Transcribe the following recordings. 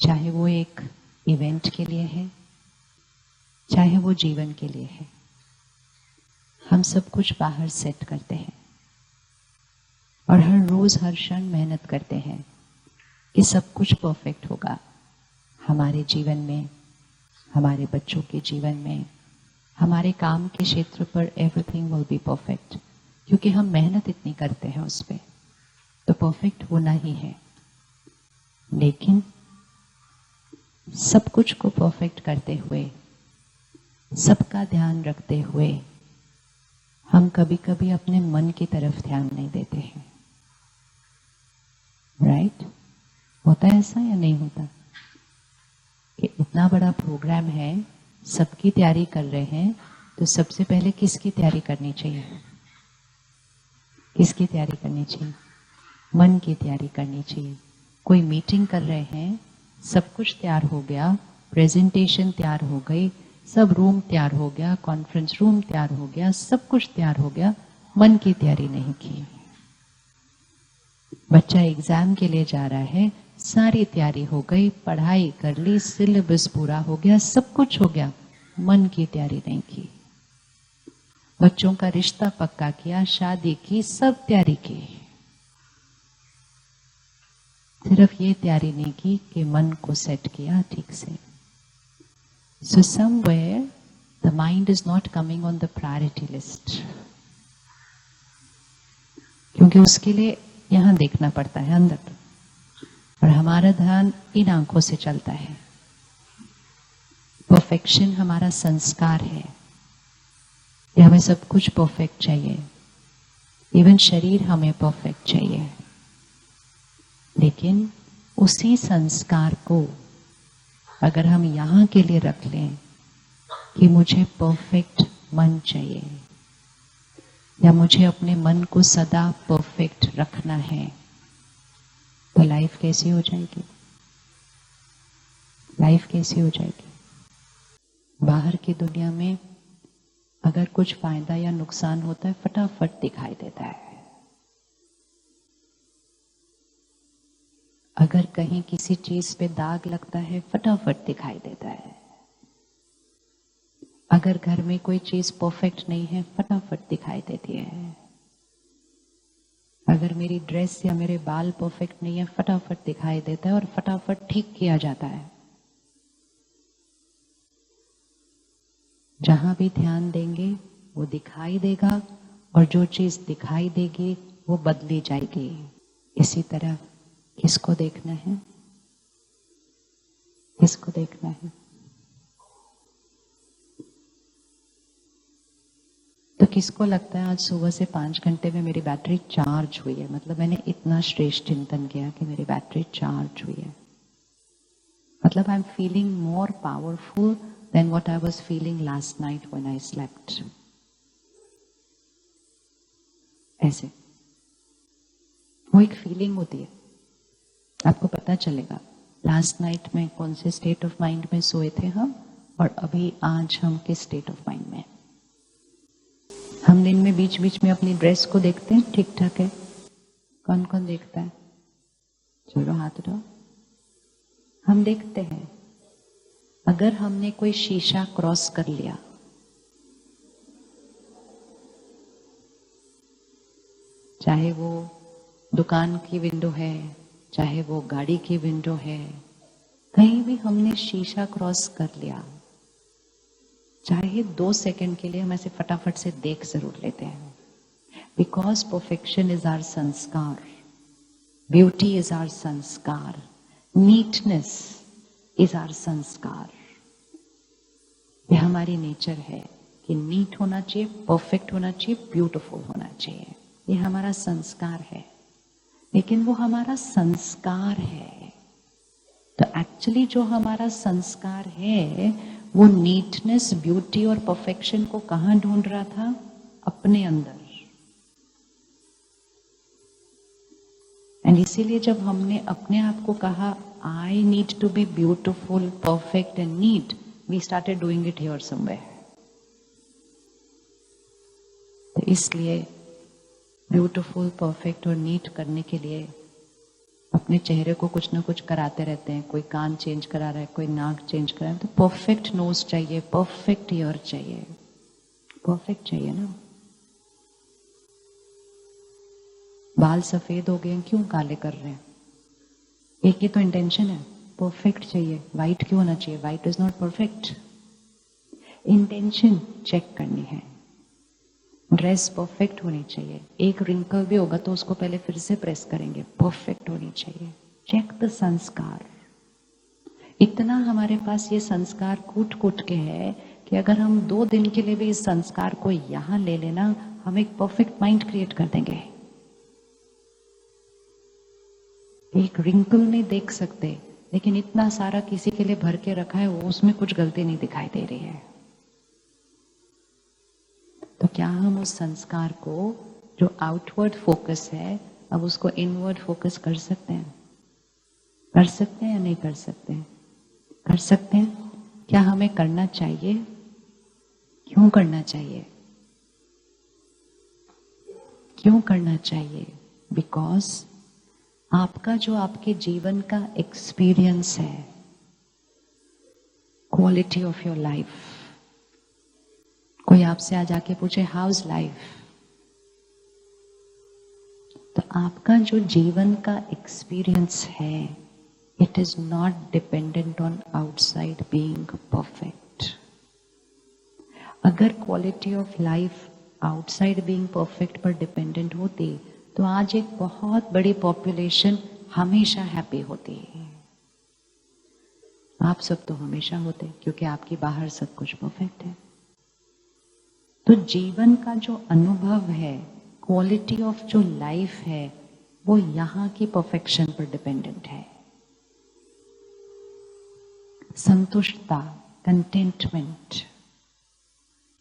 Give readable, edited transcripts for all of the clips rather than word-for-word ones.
चाहे वो एक इवेंट के लिए है, चाहे वो जीवन के लिए है। हम सब कुछ बाहर सेट करते हैं और हर रोज हर क्षण मेहनत करते हैं कि सब कुछ परफेक्ट होगा हमारे जीवन में, हमारे बच्चों के जीवन में, हमारे काम के क्षेत्र पर। एवरीथिंग विल बी परफेक्ट, क्योंकि हम मेहनत इतनी करते हैं उस पर, तो परफेक्ट होना ही है। लेकिन सब कुछ को परफेक्ट करते हुए, सबका ध्यान रखते हुए, हम कभी कभी अपने मन की तरफ ध्यान नहीं देते हैं। राइट? होता है ऐसा या नहीं होता कि इतना बड़ा प्रोग्राम है, सबकी तैयारी कर रहे हैं, तो सबसे पहले किसकी तैयारी करनी चाहिए? किसकी तैयारी करनी चाहिए? मन की तैयारी करनी चाहिए। कोई मीटिंग कर रहे हैं, सब कुछ तैयार हो गया, प्रेजेंटेशन तैयार हो गई, सब रूम तैयार हो गया, कॉन्फ्रेंस रूम तैयार हो गया, सब कुछ तैयार हो गया, मन की तैयारी नहीं की। बच्चा एग्जाम के लिए जा रहा है, सारी तैयारी हो गई, पढ़ाई कर ली, सिलेबस पूरा हो गया, सब कुछ हो गया, मन की तैयारी नहीं की। बच्चों का रिश्ता पक्का किया, शादी की, सब तैयारी की, सिर्फ ये तैयारी नहीं की कि मन को सेट किया ठीक से। So somewhere the mind is not coming on the priority list, क्योंकि उसके लिए यहां देखना पड़ता है अंदर, और हमारा ध्यान इन आंखों से चलता है। परफेक्शन हमारा संस्कार है कि हमें सब कुछ परफेक्ट चाहिए, इवन शरीर हमें परफेक्ट चाहिए। लेकिन उसी संस्कार को अगर हम यहां के लिए रख लें कि मुझे परफेक्ट मन चाहिए, या मुझे अपने मन को सदा परफेक्ट रखना है, तो लाइफ कैसी हो जाएगी? लाइफ कैसी हो जाएगी? बाहर की दुनिया में अगर कुछ फायदा या नुकसान होता है, फटाफट दिखाई देता है। अगर कहीं किसी चीज पे दाग लगता है, फटाफट दिखाई देता है। अगर घर में कोई चीज परफेक्ट नहीं है, फटाफट दिखाई देती है। अगर मेरी ड्रेस या मेरे बाल परफेक्ट नहीं है, फटाफट दिखाई देता है और फटाफट ठीक किया जाता है। जहां भी ध्यान देंगे वो दिखाई देगा, और जो चीज दिखाई देगी वो बदली जाएगी। इसी तरह किसको देखना है? किसको देखना है? तो किसको लगता है आज सुबह से 5 घंटे में मेरी बैटरी चार्ज हुई है? मतलब मैंने इतना श्रेष्ठ चिंतन किया कि मेरी बैटरी चार्ज हुई है। मतलब I am feeling more powerful than what I was feeling last night when I slept. ऐसे वो एक फीलिंग होती है, आपको पता चलेगा लास्ट नाइट में कौन से स्टेट ऑफ माइंड में सोए थे हम, और अभी आज हम किस स्टेट ऑफ माइंड में। हम दिन में बीच बीच में अपनी ड्रेस को देखते हैं, ठीक ठाक है? कौन कौन देखता है? चलो हाथ उठाओ। हम देखते हैं। अगर हमने कोई शीशा क्रॉस कर लिया, चाहे वो दुकान की विंडो है, चाहे वो गाड़ी की विंडो है, कहीं भी हमने शीशा क्रॉस कर लिया, चाहे 2 सेकंड के लिए हम ऐसे फटाफट से देख जरूर लेते हैं। बिकॉज परफेक्शन इज आवर संस्कार, ब्यूटी इज आवर संस्कार, नीटनेस इज आवर संस्कार। ये हमारी नेचर है कि नीट होना चाहिए, परफेक्ट होना चाहिए, ब्यूटीफुल होना चाहिए। ये हमारा संस्कार है। लेकिन वो हमारा संस्कार है, तो एक्चुअली जो हमारा संस्कार है वो नीटनेस, ब्यूटी और परफेक्शन को कहां ढूंढ रहा था? अपने अंदर। एंड इसीलिए जब हमने अपने आप को कहा I need to be beautiful, perfect and neat, we started doing it here somewhere. तो इसलिए ब्यूटिफुल, परफेक्ट और नीट करने के लिए अपने चेहरे को कुछ ना कुछ कराते रहते हैं, कोई कान चेंज करा रहा है, कोई नाक चेंज करा रहा है, तो परफेक्ट नोज चाहिए, परफेक्ट ईयर चाहिए, परफेक्ट चाहिए ना। बाल सफेद हो गए, क्यों काले कर रहे हैं? एक ही तो इंटेंशन है, परफेक्ट चाहिए। वाइट क्यों होना चाहिए? White is not perfect. Intention check करनी है। ड्रेस परफेक्ट होनी चाहिए, एक रिंकल भी होगा तो उसको पहले फिर से प्रेस करेंगे, परफेक्ट होनी चाहिए। चेक द संस्कार। इतना हमारे पास ये संस्कार कूट कूट के है कि अगर हम 2 दिन के लिए भी इस संस्कार को यहां ले लेना, हम एक परफेक्ट माइंड क्रिएट कर देंगे। एक रिंकल नहीं देख सकते, लेकिन इतना सारा किसी के लिए भर के रखा है, वो उसमें कुछ गलती नहीं दिखाई दे रही है। तो क्या हम उस संस्कार को जो आउटवर्ड फोकस है, अब उसको इनवर्ड फोकस कर सकते हैं? कर सकते हैं या नहीं कर सकते? कर सकते हैं। क्या हमें करना चाहिए? क्यों करना चाहिए? क्यों करना चाहिए? बिकॉज आपका जो आपके जीवन का एक्सपीरियंस है, क्वालिटी ऑफ योर लाइफ, कोई आपसे आज आके पूछे हाउ इज लाइफ, तो आपका जो जीवन का एक्सपीरियंस है, it is not dependent on outside being perfect. अगर quality of life outside being perfect पर डिपेंडेंट होती, तो आज एक बहुत बड़ी पॉपुलेशन हमेशा हैप्पी होती है। आप सब तो हमेशा होते, क्योंकि आपकी बाहर सब कुछ परफेक्ट है। तो जीवन का जो अनुभव है, क्वालिटी ऑफ जो लाइफ है, वो यहां की परफेक्शन पर डिपेंडेंट है। संतुष्टता, कंटेंटमेंट।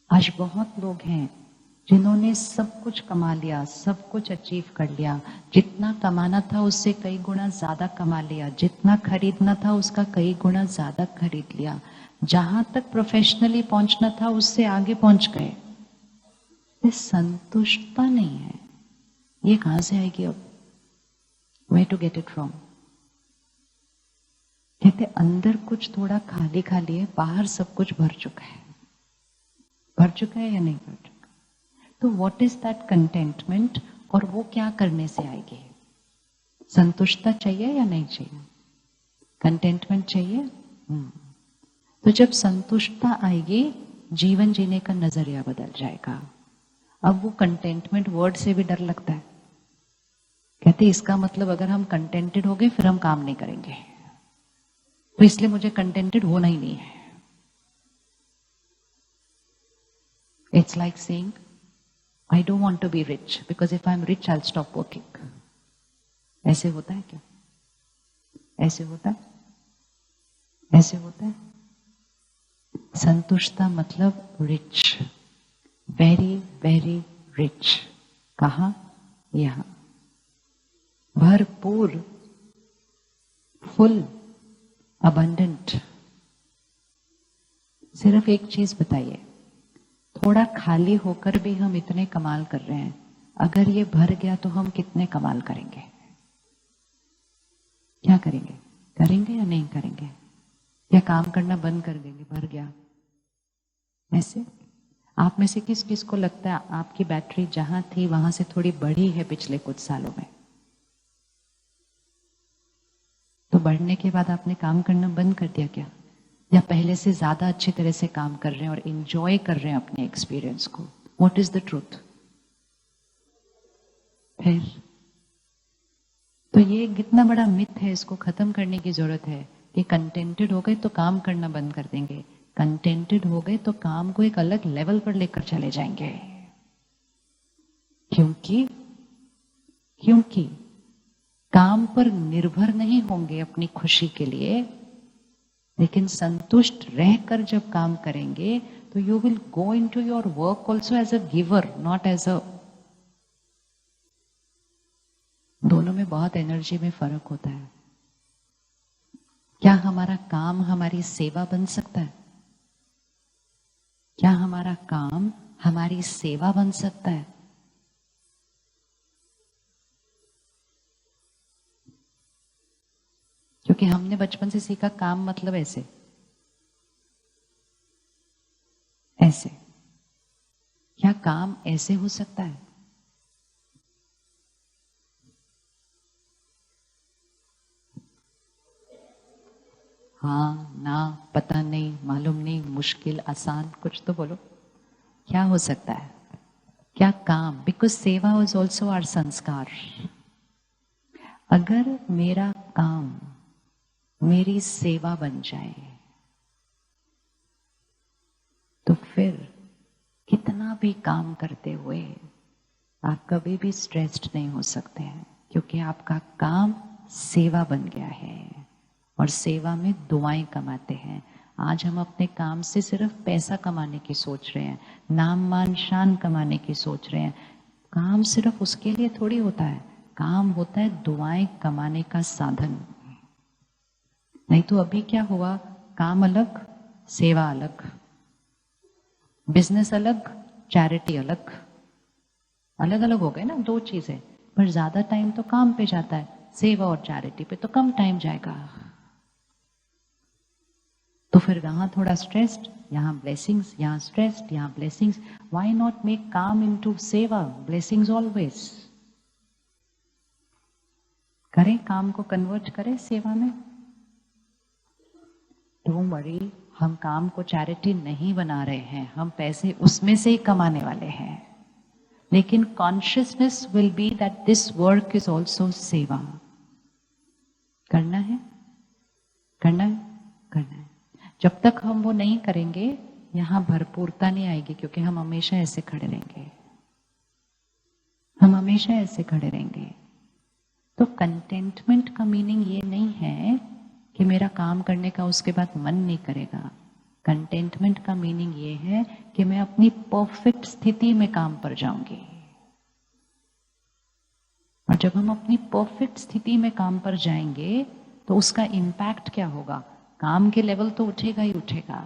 आज बहुत लोग हैं जिन्होंने सब कुछ कमा लिया, सब कुछ अचीव कर लिया, जितना कमाना था उससे कई गुना ज्यादा कमा लिया, जितना खरीदना था उसका कई गुना ज्यादा खरीद लिया, जहां तक प्रोफेशनली पहुंचना था उससे आगे पहुंच गए। ये संतुष्टता नहीं है। ये कहां से आएगी अब? Where to get it from? कहते अंदर कुछ थोड़ा खाली खाली है, बाहर सब कुछ भर चुका है। भर चुका है या नहीं भर चुका? तो व्हाट इज दैट कंटेंटमेंट, और वो क्या करने से आएगी? संतुष्टता चाहिए या नहीं चाहिए? कंटेंटमेंट चाहिए। तो जब संतुष्टता आएगी, जीवन जीने का नजरिया बदल जाएगा। अब वो कंटेंटमेंट वर्ड से भी डर लगता है। कहते इसका मतलब अगर हम कंटेंटेड हो गए फिर हम काम नहीं करेंगे, तो इसलिए मुझे कंटेंटेड होना ही नहीं है। It's like saying I don't want to be rich because if I am rich I will stop working. ऐसे होता है क्या? ऐसे होता है? ऐसे होता है? संतुष्टता मतलब रिच, वेरी वेरी रिच। कहा? यहां भरपूर, फुल, अबंडेंट। सिर्फ एक चीज बताइए, थोड़ा खाली होकर भी हम इतने कमाल कर रहे हैं, अगर ये भर गया तो हम कितने कमाल करेंगे? क्या करेंगे? करेंगे या नहीं करेंगे? या काम करना बंद कर देंगे भर गया? ऐसे आप में से किस किस को लगता है आपकी बैटरी जहां थी वहां से थोड़ी बढ़ी है पिछले कुछ सालों में? तो बढ़ने के बाद आपने काम करना बंद कर दिया क्या? या पहले से ज्यादा अच्छी तरह से काम कर रहे हैं और इंजॉय कर रहे हैं अपने एक्सपीरियंस को? What is the truth? फिर तो ये कितना बड़ा मिथ है, इसको खत्म करने की जरूरत है कि कंटेंटेड हो गए तो काम करना बंद कर देंगे। कंटेंटेड हो गए तो काम को एक अलग लेवल पर लेकर चले जाएंगे। क्योंकि क्योंकि काम पर निर्भर नहीं होंगे अपनी खुशी के लिए, लेकिन संतुष्ट रहकर जब काम करेंगे तो you will go into your work also as a giver, not as a. दोनों में बहुत एनर्जी में फर्क होता है। क्या हमारा काम हमारी सेवा बन सकता है? क्या हमारा काम हमारी सेवा बन सकता है? क्योंकि हमने बचपन से सीखा काम मतलब ऐसे ऐसे। क्या काम ऐसे हो सकता है? हाँ ना, पता नहीं, मालूम नहीं, मुश्किल, आसान, कुछ तो बोलो। क्या हो सकता है? क्या काम? बिकॉज सेवा इज ऑल्सो आवर संस्कार। अगर मेरा काम मेरी सेवा बन जाए तो फिर कितना भी काम करते हुए आप कभी भी स्ट्रेस्ड नहीं हो सकते हैं, क्योंकि आपका काम सेवा बन गया है। और सेवा में दुआएं कमाते हैं। आज हम अपने काम से सिर्फ पैसा कमाने की सोच रहे हैं, नाम मान शान कमाने की सोच रहे हैं। काम सिर्फ उसके लिए थोड़ी होता है, काम होता है दुआएं कमाने का साधन। नहीं तो अभी क्या हुआ, काम अलग, सेवा अलग, बिजनेस अलग, चैरिटी अलग, अलग अलग हो गए ना दो चीजें। पर ज्यादा टाइम तो काम पे जाता है, सेवा और चैरिटी पे तो कम टाइम जाएगा। तो फिर वहां थोड़ा स्ट्रेस्ड, यहाँ ब्लेसिंग्स, यहाँ स्ट्रेस्ड, यहाँ ब्लेसिंग्स। व्हाई नॉट मेक काम इनटू सेवा, ब्लेसिंग्स ऑलवेज। करें, काम को कन्वर्ट करें सेवा में। डोंट वरी, हम काम को चैरिटी नहीं बना रहे हैं, हम पैसे उसमें से ही कमाने वाले हैं। लेकिन consciousness will be that this work is also सेवा। करना है, करना है, करना है। जब तक हम वो नहीं करेंगे, यहां भरपूरता नहीं आएगी, क्योंकि हम हमेशा ऐसे खड़े रहेंगे, हम हमेशा ऐसे खड़े रहेंगे। तो कंटेंटमेंट का मीनिंग ये नहीं है कि मेरा काम करने का उसके बाद मन नहीं करेगा। कंटेंटमेंट का मीनिंग ये है कि मैं अपनी परफेक्ट स्थिति में काम पर जाऊंगी। और जब हम अपनी परफेक्ट स्थिति में काम पर जाएंगे तो उसका इम्पैक्ट क्या होगा? काम के लेवल तो उठेगा ही उठेगा,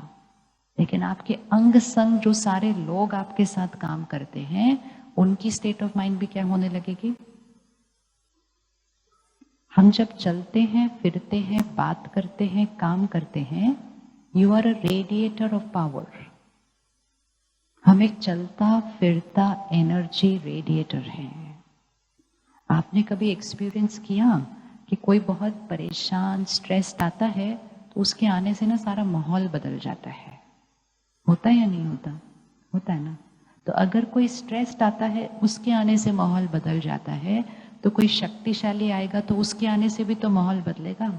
लेकिन आपके अंग संग जो सारे लोग आपके साथ काम करते हैं, उनकी स्टेट ऑफ माइंड भी क्या होने लगेगी? हम जब चलते हैं, फिरते हैं, बात करते हैं, काम करते हैं, you are a radiator of power. हम एक चलता फिरता एनर्जी रेडिएटर है। आपने कभी एक्सपीरियंस किया कि कोई बहुत परेशान, स्ट्रेस्ड आता है तो उसके आने से ना सारा माहौल बदल जाता है? होता है या नहीं होता? होता है ना। तो अगर कोई स्ट्रेस्ड आता है, उसके आने से माहौल बदल जाता है, तो कोई शक्तिशाली आएगा तो उसके आने से भी तो माहौल बदलेगा।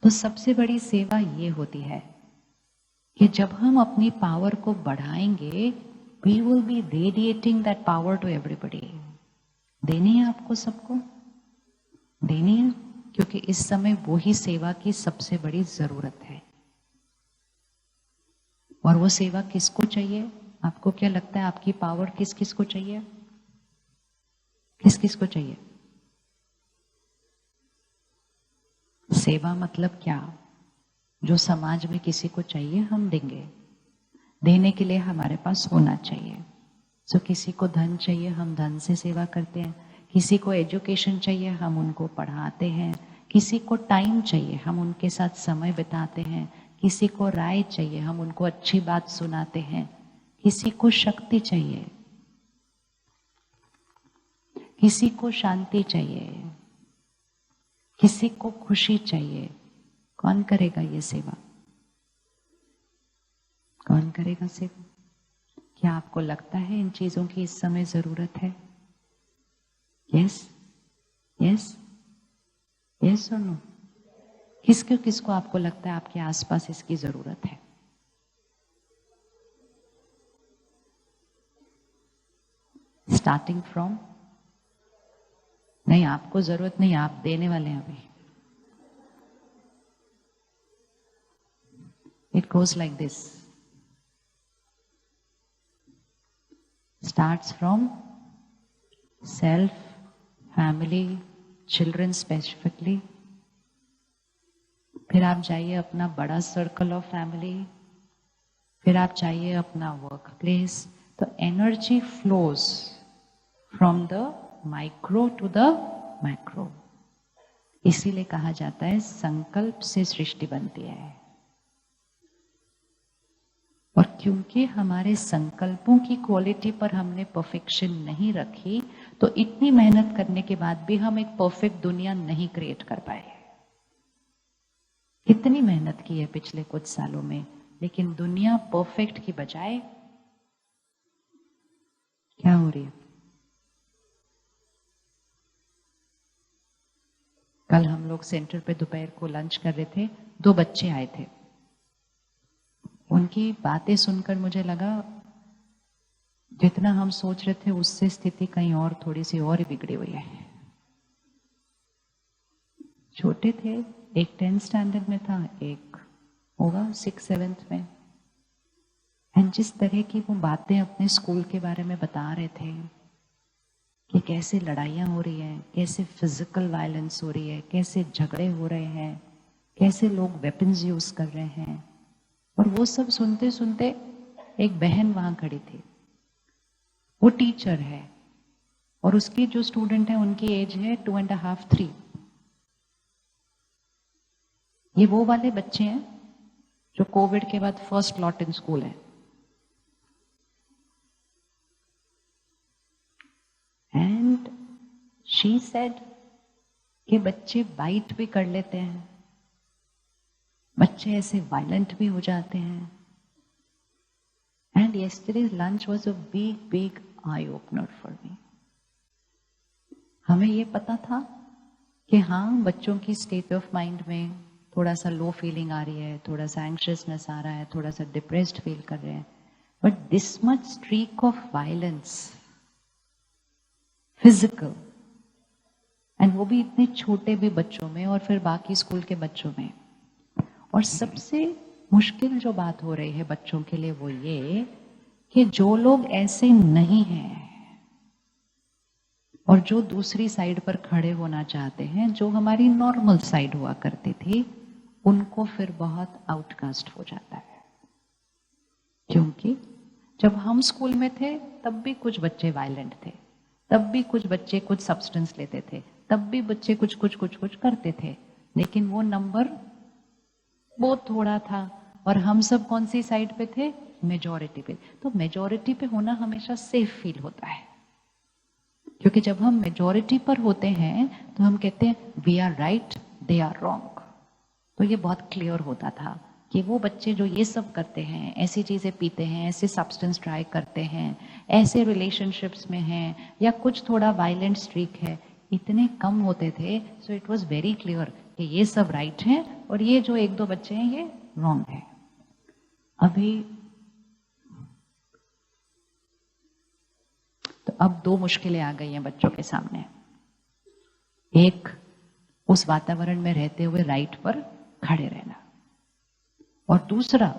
तो सबसे बड़ी सेवा ये होती है कि जब हम अपनी पावर को बढ़ाएंगे, we will be radiating that power to everybody. देनी है आपको, सबको देनी है, क्योंकि इस समय वही सेवा की सबसे बड़ी जरूरत है। और वो सेवा किसको चाहिए? आपको क्या लगता है, आपकी पावर किस किस को चाहिए? किस किस को चाहिए? सेवा मतलब क्या? जो समाज में किसी को चाहिए हम देंगे। देने के लिए हमारे पास होना चाहिए। सो किसी को धन चाहिए, हम धन से सेवा करते हैं। किसी को एजुकेशन चाहिए, हम उनको पढ़ाते हैं। किसी को टाइम चाहिए, हम उनके साथ समय बिताते हैं। किसी को राय चाहिए, हम उनको अच्छी बात सुनाते हैं। किसी को शक्ति चाहिए, किसी को शांति चाहिए, किसी को खुशी चाहिए। कौन करेगा ये सेवा? कौन करेगा सेवा? क्या आपको लगता है इन चीजों की इस समय जरूरत है? यस, यस, यस और नो? किसको किसको आपको लगता है आपके आसपास इसकी जरूरत है? स्टार्टिंग फ्रॉम, नहीं आपको जरूरत नहीं, आप देने वाले हैं अभी। It goes like this, starts from self, family, children specifically. फिर आप जाइए अपना बड़ा सर्कल ऑफ फैमिली, फिर आप चाहिए अपना वर्क प्लेस। तो energy flows from the micro to the macro. इसीलिए कहा जाता है संकल्प से सृष्टि बनती है। और क्योंकि हमारे संकल्पों की क्वालिटी पर हमने परफेक्शन नहीं रखी, तो इतनी मेहनत करने के बाद भी हम एक परफेक्ट दुनिया नहीं क्रिएट कर पाए। कितनी मेहनत की है पिछले कुछ सालों में, लेकिन दुनिया परफेक्ट की बजाय क्या हो रही है? कल हम लोग सेंटर पे दोपहर को लंच कर रहे थे, 2 बच्चे आए थे। उनकी बातें सुनकर मुझे लगा जितना हम सोच रहे थे उससे स्थिति कहीं और थोड़ी सी और ही बिगड़ी हुई है। छोटे थे, एक 10th स्टैंडर्ड में था, एक होगा 6th-7th में। एंड जिस तरह की वो बातें अपने स्कूल के बारे में बता रहे थे कि कैसे लड़ाइयाँ हो रही है, कैसे फिजिकल वायलेंस हो रही है, कैसे झगड़े हो रहे हैं, कैसे लोग वेपन्स यूज कर रहे हैं, और वो सब सुनते सुनते एक बहन वहां खड़ी थी। वो टीचर है और उसकी जो स्टूडेंट है उनकी एज है 2.5-3। ये वो वाले बच्चे हैं जो कोविड के बाद फर्स्ट लॉट इन स्कूल है। एंड शी सेड कि बच्चे बाइट भी कर लेते हैं, बच्चे ऐसे वायलेंट भी हो जाते हैं। And yesterday's lunch was a big eye opener for me. हमें ये पता था कि हाँ, बच्चों की स्टेट ऑफ माइंड में थोड़ा सा लो फीलिंग आ रही है, थोड़ा सा एंग्शियसनेस आ रहा है, थोड़ा सा डिप्रेस्ड फील कर रहे हैं, but this much streak of violence, physical, and वो भी इतने छोटे भी बच्चों में और फिर बाकी स्कूल के बच्चों में। और सबसे मुश्किल जो बात हो रही है बच्चों के लिए वो ये कि जो लोग ऐसे नहीं हैं और जो दूसरी साइड पर खड़े होना चाहते हैं, जो हमारी नॉर्मल साइड हुआ करती थी, उनको फिर बहुत आउटकास्ट हो जाता है। क्योंकि जब हम स्कूल में थे तब भी कुछ बच्चे वायलेंट थे, तब भी कुछ बच्चे कुछ सब्सटेंस लेते थे, तब भी बच्चे कुछ करते थे, लेकिन वो नंबर बहुत थोड़ा था। और हम सब कौन सी साइड पे थे? मेजॉरिटी पे। तो मेजॉरिटी पे होना हमेशा सेफ फील होता है, क्योंकि जब हम मेजॉरिटी पर होते हैं तो हम कहते हैं we are right, they are wrong. तो ये बहुत क्लियर होता था कि वो बच्चे जो ये सब करते हैं, ऐसी चीजें पीते हैं, ऐसे सब्सटेंस ट्राई करते हैं, ऐसे रिलेशनशिप्स में हैं, या कुछ थोड़ा वायलेंट स्ट्रीक है, इतने कम होते थे। So it was very clear कि ये सब राइट है और ये जो 1-2 बच्चे हैं ये रॉन्ग है। अभी तो अब 2 मुश्किलें आ गई हैं बच्चों के सामने। एक, उस वातावरण में रहते हुए राइट पर खड़े रहना, और दूसरा,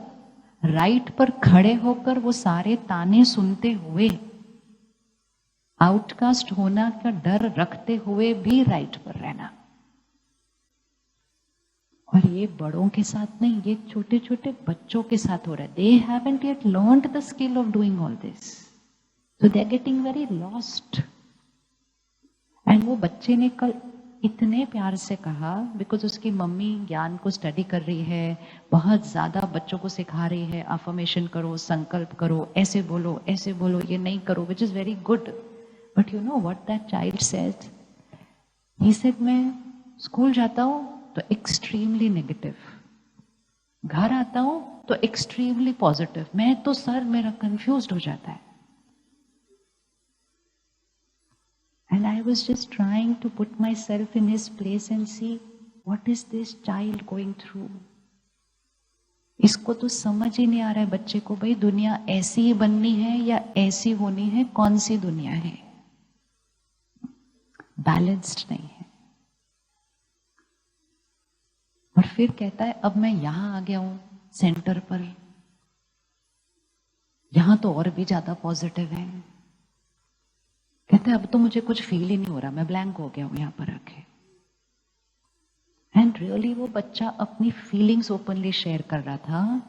राइट पर खड़े होकर वो सारे ताने सुनते हुए आउटकास्ट होना का डर रखते हुए भी राइट पर रहना। और ये बड़ों के साथ नहीं, ये छोटे छोटे बच्चों के साथ हो रहा है। They haven't yet learned the skill of doing all this, so they are getting very lost. And वो बच्चे ने कल इतने प्यार से कहा, बिकॉज उसकी मम्मी ज्ञान को स्टडी कर रही है, बहुत ज्यादा बच्चों को सिखा रही है, अफर्मेशन करो, संकल्प करो, ऐसे बोलो, ये नहीं करो, which is very good. But you know what that child said? He said, मैं स्कूल जाता हूं तो एक्सट्रीमली नेगेटिव, घर आता हूं तो एक्सट्रीमली पॉजिटिव, मैं तो सर मेरा कंफ्यूज्ड हो जाता है। And I was just trying to put myself in his place and see what is this child going through. इसको तो समझ ही नहीं आ रहा है बच्चे को, भाई दुनिया ऐसी ही बननी है या ऐसी होनी है, कौन सी दुनिया है, बैलेंस्ड नहीं है। और फिर कहता है अब मैं यहां आ गया हूं सेंटर पर, यहां तो और भी ज्यादा पॉजिटिव है। कहते हैं अब तो मुझे कुछ फील ही नहीं हो रहा, मैं ब्लैंक हो गया हूं यहां पर आके। एंड रियली वो बच्चा अपनी फीलिंग्स ओपनली शेयर कर रहा था।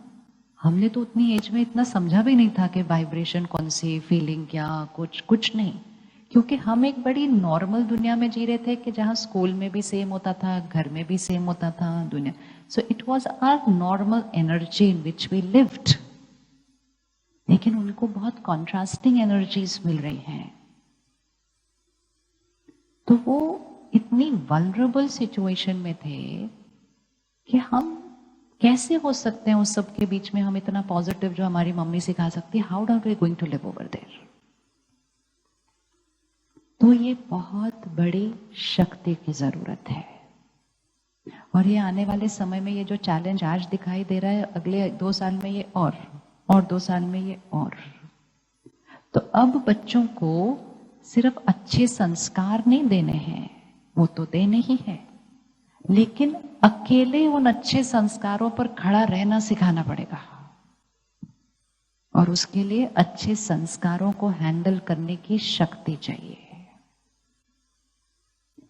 हमने तो उतनी एज में इतना समझा भी नहीं था कि वाइब्रेशन कौन सी, फीलिंग क्या, कुछ नहीं। क्योंकि हम एक बड़ी नॉर्मल दुनिया में जी रहे थे कि जहां स्कूल में भी सेम होता था, घर में भी सेम होता था, दुनिया। So it was our normal energy in which we lived. लेकिन उनको बहुत कॉन्ट्रास्टिंग एनर्जीज मिल रही हैं, तो वो इतनी वल्नरेबल सिचुएशन में थे कि हम कैसे हो सकते हैं उस सब के बीच में हम इतना पॉजिटिव जो हमारी मम्मी सिखा सकती है, how are we going to live over there. तो ये बहुत बड़ी शक्ति की जरूरत है। और ये आने वाले समय में ये जो चैलेंज आज दिखाई दे रहा है, अगले 2 साल में ये और 2 साल में ये और। तो अब बच्चों को सिर्फ अच्छे संस्कार नहीं देने हैं, वो तो देने ही है, लेकिन अकेले उन अच्छे संस्कारों पर खड़ा रहना सिखाना पड़ेगा। और उसके लिए अच्छे संस्कारों को हैंडल करने की शक्ति चाहिए।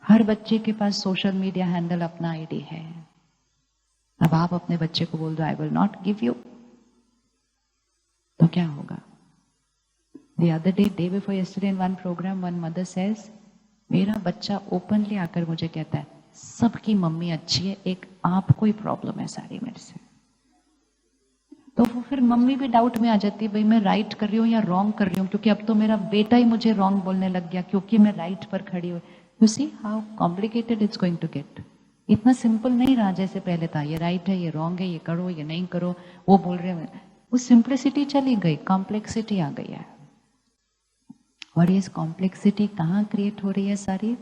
हर बच्चे के पास सोशल मीडिया हैंडल अपना आईडी है। अब आप अपने बच्चे को बोल दो I will not give you, तो क्या होगा? The other day before yesterday in one program, one mother says, मेरा बच्चा ओपनली आकर मुझे कहता है सबकी मम्मी अच्छी है, एक आपको ही प्रॉब्लम है सारी मेरे से। तो वो फिर मम्मी भी डाउट में आ जाती है, भाई मैं राइट कर रही हूँ या रॉन्ग कर रही हूँ, क्योंकि अब तो मेरा बेटा ही मुझे रॉन्ग बोलने लग गया क्योंकि मैं राइट पर खड़ी हुई। You see how complicated it's going to get. इतना सिंपल नहीं रहा जैसे पहले था, ये राइट है, ये रॉन्ग है, ये करो, ये नहीं करो, वो बोल रहे हैं। वो सिंप्लिसिटी चली गई, कॉम्प्लेक्सिटी आ गई है। और ये कॉम्प्लेक्सिटी कहाँ क्रिएट हो रही है सारी?